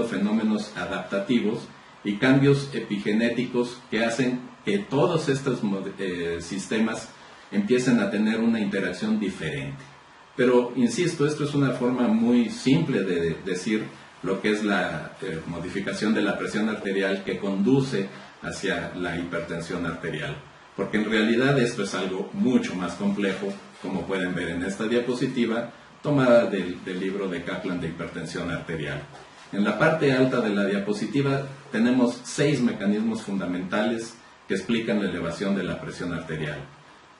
fenómenos adaptativos y cambios epigenéticos que hacen que todos estos sistemas empiecen a tener una interacción diferente. Pero, insisto, esto es una forma muy simple de decir lo que es la modificación de la presión arterial que conduce hacia la hipertensión arterial. Porque en realidad esto es algo mucho más complejo, como pueden ver en esta diapositiva, tomada del libro de Kaplan de hipertensión arterial. En la parte alta de la diapositiva tenemos 6 mecanismos fundamentales que explican la elevación de la presión arterial.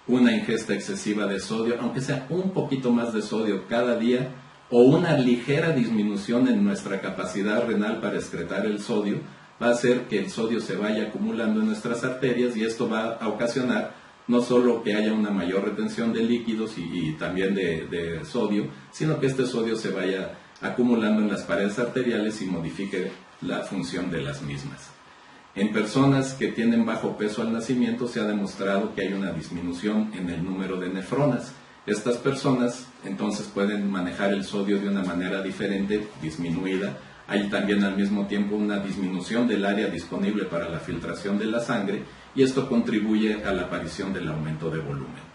Una ingesta excesiva de sodio, aunque sea un poquito más de sodio cada día, o una ligera disminución en nuestra capacidad renal para excretar el sodio, va a hacer que el sodio se vaya acumulando en nuestras arterias y esto va a ocasionar no solo que haya una mayor retención de líquidos y también de sodio, sino que este sodio se vaya acumulando en las paredes arteriales y modifique la función de las mismas. En personas que tienen bajo peso al nacimiento se ha demostrado que hay una disminución en el número de nefronas. Estas personas entonces pueden manejar el sodio de una manera diferente, disminuida. Hay también al mismo tiempo una disminución del área disponible para la filtración de la sangre y esto contribuye a la aparición del aumento de volumen.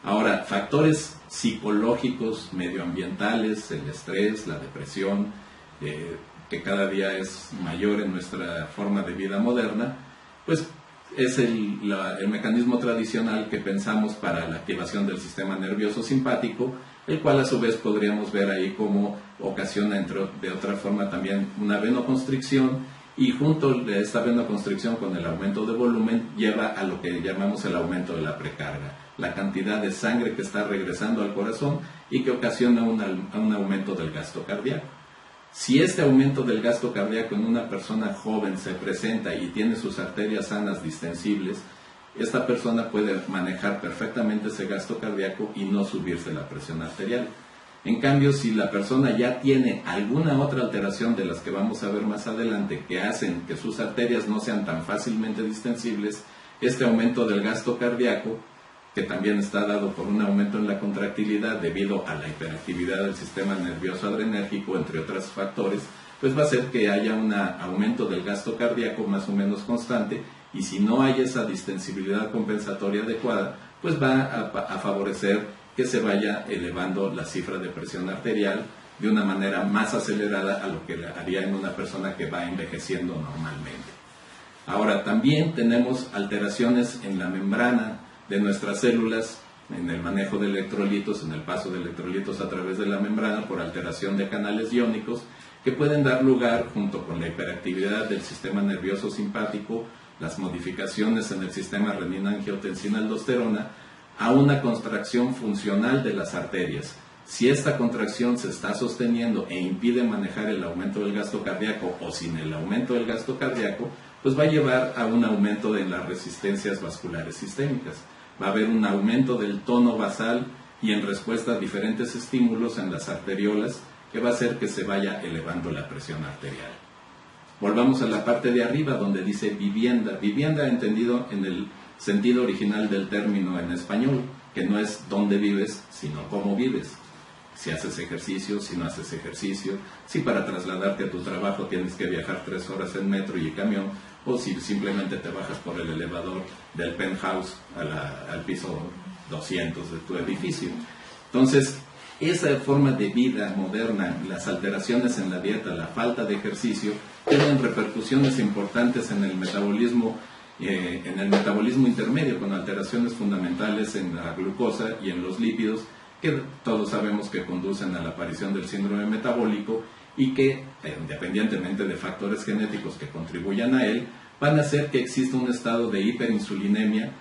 Ahora, factores psicológicos, medioambientales, el estrés, la depresión, que cada día es mayor en nuestra forma de vida moderna, pues es el mecanismo tradicional que pensamos para la activación del sistema nervioso simpático, el cual a su vez podríamos ver ahí como ocasiona de otra forma también una venoconstricción, y junto de esta venoconstricción con el aumento de volumen lleva a lo que llamamos el aumento de la precarga, la cantidad de sangre que está regresando al corazón y que ocasiona un aumento del gasto cardíaco. Si este aumento del gasto cardíaco en una persona joven se presenta y tiene sus arterias sanas distensibles, esta persona puede manejar perfectamente ese gasto cardíaco y no subirse la presión arterial. En cambio, si la persona ya tiene alguna otra alteración de las que vamos a ver más adelante que hacen que sus arterias no sean tan fácilmente distensibles, este aumento del gasto cardíaco, que también está dado por un aumento en la contractilidad debido a la hiperactividad del sistema nervioso adrenérgico, entre otros factores, pues va a hacer que haya un aumento del gasto cardíaco más o menos constante, y si no hay esa distensibilidad compensatoria adecuada, pues va a favorecer que se vaya elevando la cifra de presión arterial de una manera más acelerada a lo que haría en una persona que va envejeciendo normalmente. Ahora, también tenemos alteraciones en la membrana de nuestras células, en el manejo de electrolitos, en el paso de electrolitos a través de la membrana por alteración de canales iónicos, que pueden dar lugar, junto con la hiperactividad del sistema nervioso simpático, las modificaciones en el sistema renina-angiotensina-aldosterona, a una contracción funcional de las arterias. Si esta contracción se está sosteniendo e impide manejar el aumento del gasto cardíaco, o sin el aumento del gasto cardíaco, pues va a llevar a un aumento de las resistencias vasculares sistémicas. Va a haber un aumento del tono basal y en respuesta a diferentes estímulos en las arteriolas, que va a hacer que se vaya elevando la presión arterial. Volvamos a la parte de arriba donde dice vivienda. Vivienda entendido en el sentido original del término en español, que no es dónde vives, sino cómo vives. Si haces ejercicio, si no haces ejercicio, si para trasladarte a tu trabajo tienes que viajar 3 horas en metro y camión, o si simplemente te bajas por el elevador del penthouse al piso 200 de tu edificio. Entonces, esa forma de vida moderna, las alteraciones en la dieta, la falta de ejercicio, tienen repercusiones importantes en el metabolismo intermedio, con alteraciones fundamentales en la glucosa y en los lípidos, que todos sabemos que conducen a la aparición del síndrome metabólico y que, independientemente de factores genéticos que contribuyan a él, van a hacer que exista un estado de hiperinsulinemia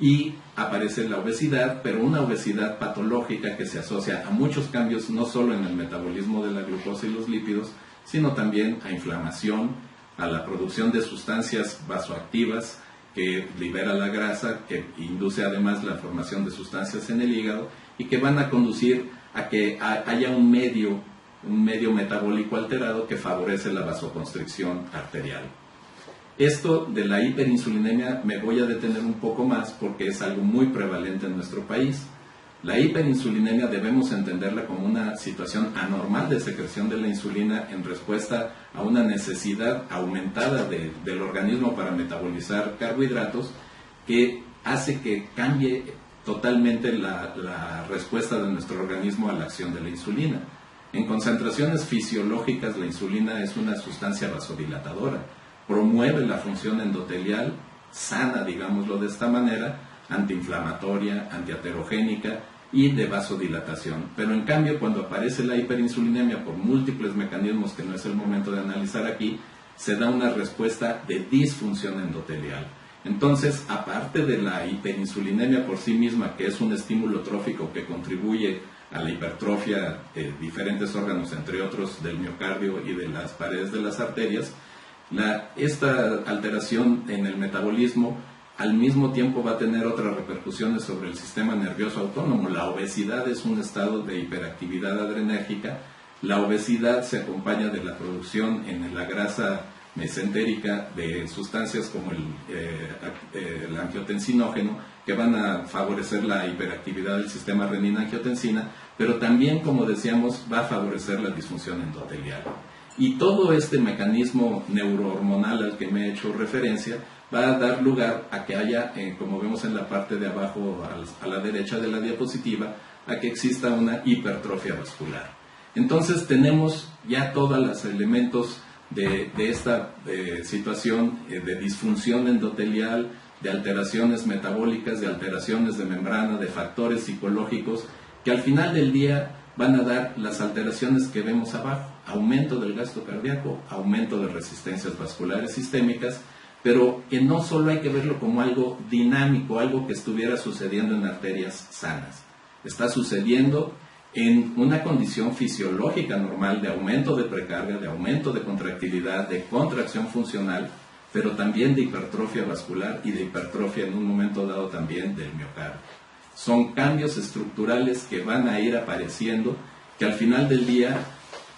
y aparece la obesidad, pero una obesidad patológica que se asocia a muchos cambios, no solo en el metabolismo de la glucosa y los lípidos, sino también a inflamación, a la producción de sustancias vasoactivas que libera la grasa, que induce además la formación de sustancias en el hígado y que van a conducir a que haya un medio metabólico alterado que favorece la vasoconstricción arterial. Esto de la hiperinsulinemia me voy a detener un poco más porque es algo muy prevalente en nuestro país. La hiperinsulinemia debemos entenderla como una situación anormal de secreción de la insulina en respuesta a una necesidad aumentada del organismo para metabolizar carbohidratos, que hace que cambie totalmente la respuesta de nuestro organismo a la acción de la insulina. En concentraciones fisiológicas, la insulina es una sustancia vasodilatadora, promueve la función endotelial sana, digámoslo de esta manera, antiinflamatoria, antiaterogénica y de vasodilatación. Pero en cambio, cuando aparece la hiperinsulinemia por múltiples mecanismos que no es el momento de analizar aquí, se da una respuesta de disfunción endotelial. Entonces, aparte de la hiperinsulinemia por sí misma, que es un estímulo trófico que contribuye a la hipertrofia de diferentes órganos, entre otros del miocardio y de las paredes de las arterias, esta alteración en el metabolismo al mismo tiempo va a tener otras repercusiones sobre el sistema nervioso autónomo. La obesidad es un estado de hiperactividad adrenérgica. La obesidad se acompaña de la producción en la grasa mesentérica de sustancias como el angiotensinógeno, que van a favorecer la hiperactividad del sistema renina-angiotensina, pero también, como decíamos, va a favorecer la disfunción endotelial. Y todo este mecanismo neurohormonal al que me he hecho referencia va a dar lugar a que haya, como vemos en la parte de abajo a la derecha de la diapositiva, a que exista una hipertrofia vascular. Entonces tenemos ya todos los elementos de esta situación de disfunción endotelial, de alteraciones metabólicas, de alteraciones de membrana, de factores psicológicos, que al final del día van a dar las alteraciones que vemos abajo: aumento del gasto cardíaco, aumento de resistencias vasculares sistémicas, pero que no solo hay que verlo como algo dinámico, algo que estuviera sucediendo en arterias sanas. Está sucediendo en una condición fisiológica normal de aumento de precarga, de aumento de contractilidad, de contracción funcional, pero también de hipertrofia vascular y de hipertrofia en un momento dado también del miocardio. Son cambios estructurales que van a ir apareciendo, que al final del día,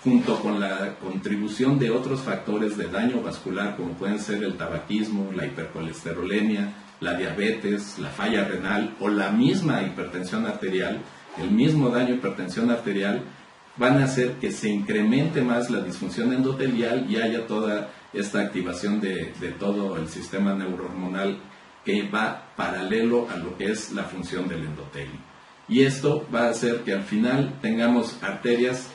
junto con la contribución de otros factores de daño vascular, como pueden ser el tabaquismo, la hipercolesterolemia, la diabetes, la falla renal o la misma hipertensión arterial, el mismo daño hipertensión arterial, van a hacer que se incremente más la disfunción endotelial y haya toda esta activación de todo el sistema neurohormonal que va paralelo a lo que es la función del endotelio. Y esto va a hacer que al final tengamos arterias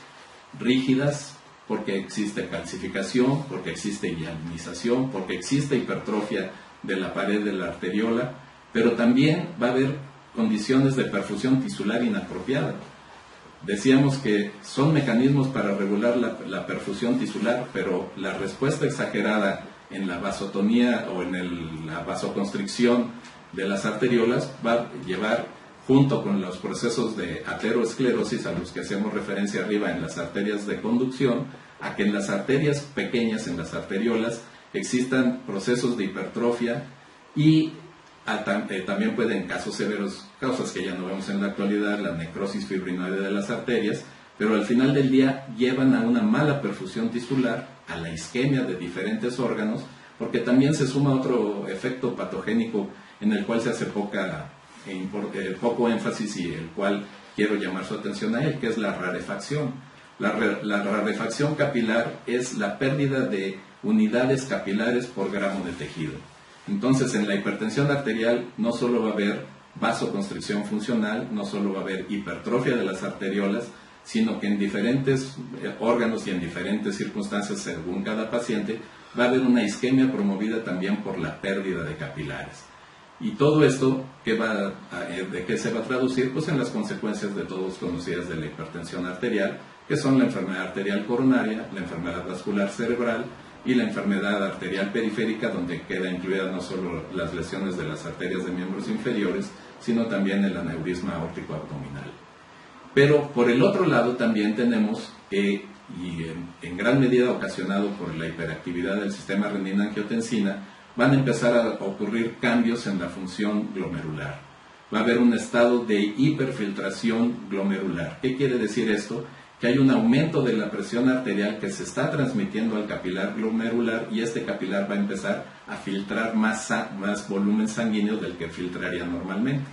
rígidas, porque existe calcificación, porque existe ionización, porque existe hipertrofia de la pared de la arteriola, pero también va a haber condiciones de perfusión tisular inapropiada. Decíamos que son mecanismos para regular la perfusión tisular, pero la respuesta exagerada en la vasotonía o en la vasoconstricción de las arteriolas va a llevar, junto con los procesos de ateroesclerosis a los que hacemos referencia arriba en las arterias de conducción, a que en las arterias pequeñas, en las arteriolas, existan procesos de hipertrofia y también pueden, en casos severos, causas que ya no vemos en la actualidad, la necrosis fibrinoide de las arterias, pero al final del día llevan a una mala perfusión tisular, a la isquemia de diferentes órganos, porque también se suma otro efecto patogénico en el cual se hace poco énfasis y el cual quiero llamar su atención a él, que es la rarefacción. La rarefacción capilar es la pérdida de unidades capilares por gramo de tejido. Entonces, en la hipertensión arterial no solo va a haber vasoconstricción funcional, no solo va a haber hipertrofia de las arteriolas, sino que en diferentes órganos y en diferentes circunstancias, según cada paciente, va a haber una isquemia promovida también por la pérdida de capilares. Y todo esto, ¿de qué se va a traducir? Pues en las consecuencias de todos conocidas de la hipertensión arterial, que son la enfermedad arterial coronaria, la enfermedad vascular cerebral y la enfermedad arterial periférica, donde queda incluida no solo las lesiones de las arterias de miembros inferiores, sino también el aneurisma aórtico abdominal. Pero por el otro lado también tenemos que, y en gran medida ocasionado por la hiperactividad del sistema renina-angiotensina, van a empezar a ocurrir cambios en la función glomerular. Va a haber un estado de hiperfiltración glomerular. ¿Qué quiere decir esto? Que hay un aumento de la presión arterial que se está transmitiendo al capilar glomerular y este capilar va a empezar a filtrar más volumen sanguíneo del que filtraría normalmente.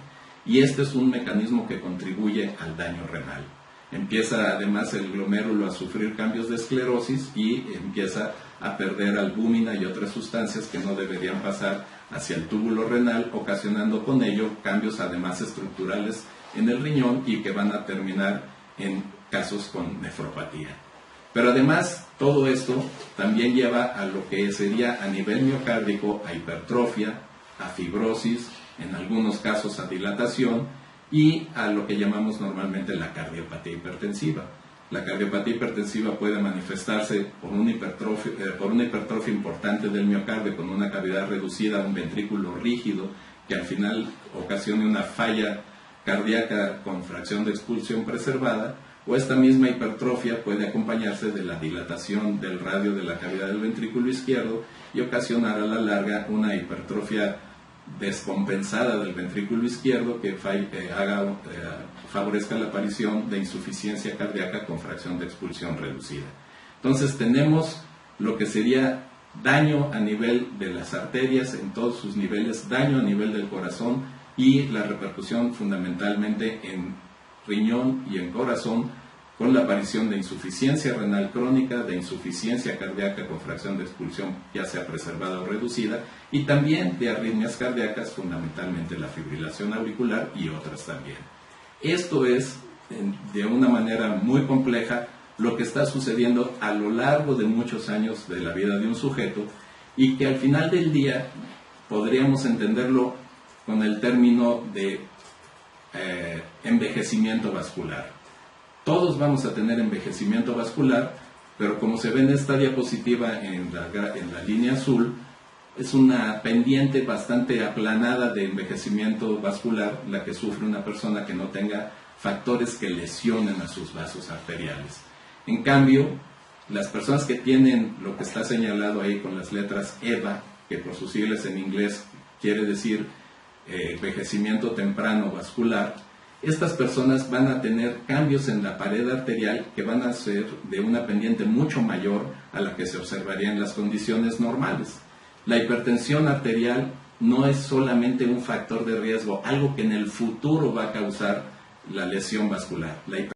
y este es un mecanismo que contribuye al daño renal. Empieza además el glomérulo a sufrir cambios de esclerosis y empieza a perder albúmina y otras sustancias que no deberían pasar hacia el túbulo renal, ocasionando con ello cambios además estructurales en el riñón y que van a terminar en casos con nefropatía. Pero además todo esto también lleva a lo que sería a nivel miocárdico a hipertrofia, a fibrosis, en algunos casos a dilatación y a lo que llamamos normalmente la cardiopatía hipertensiva. La cardiopatía hipertensiva puede manifestarse por una hipertrofia importante del miocardio, con una cavidad reducida, un ventrículo rígido, que al final ocasione una falla cardíaca con fracción de expulsión preservada, o esta misma hipertrofia puede acompañarse de la dilatación del radio de la cavidad del ventrículo izquierdo y ocasionar a la larga una hipertrofia descompensada del ventrículo izquierdo que favorezca la aparición de insuficiencia cardíaca con fracción de expulsión reducida. Entonces tenemos lo que sería daño a nivel de las arterias en todos sus niveles, daño a nivel del corazón y la repercusión fundamentalmente en riñón y en corazón, con la aparición de insuficiencia renal crónica, de insuficiencia cardíaca con fracción de expulsión ya sea preservada o reducida, y también de arritmias cardíacas, fundamentalmente la fibrilación auricular y otras también. Esto es, de una manera muy compleja, lo que está sucediendo a lo largo de muchos años de la vida de un sujeto, y que al final del día podríamos entenderlo con el término de envejecimiento vascular. Todos vamos a tener envejecimiento vascular, pero como se ve en esta diapositiva en la línea azul, es una pendiente bastante aplanada de envejecimiento vascular la que sufre una persona que no tenga factores que lesionen a sus vasos arteriales. En cambio, las personas que tienen lo que está señalado ahí con las letras EVA, que por sus siglas en inglés quiere decir envejecimiento temprano vascular, estas personas van a tener cambios en la pared arterial que van a ser de una pendiente mucho mayor a la que se observaría en las condiciones normales. La hipertensión arterial no es solamente un factor de riesgo, algo que en el futuro va a causar la lesión vascular.